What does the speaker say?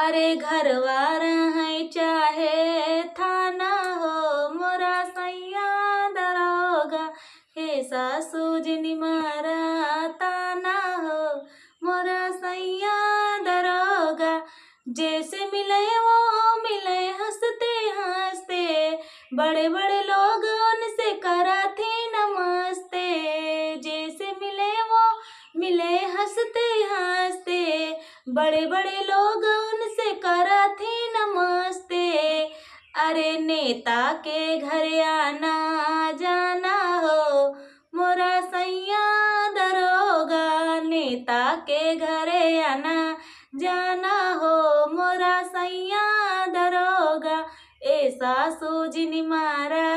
अरे घरवार है चाहे थाना हो, मोरा सैया दरोगा। हे सासू जिनी मारा ताना हो, मोरा सैया दरोगा। जैसे मिले वो मिले हंसते हंसते, बड़े बड़े लोग उनसे करा थे नमस्ते। जैसे मिले वो मिले हंसते हंसते, बड़े बड़े लोग उनसे करा थे नमस्ते। अरे नेता के घर आना जाना हो, मोरा सैया दरोगा। नेता के घर आना जाना हो, मोरा सैया दरोगा। ए सासू जिनी मारा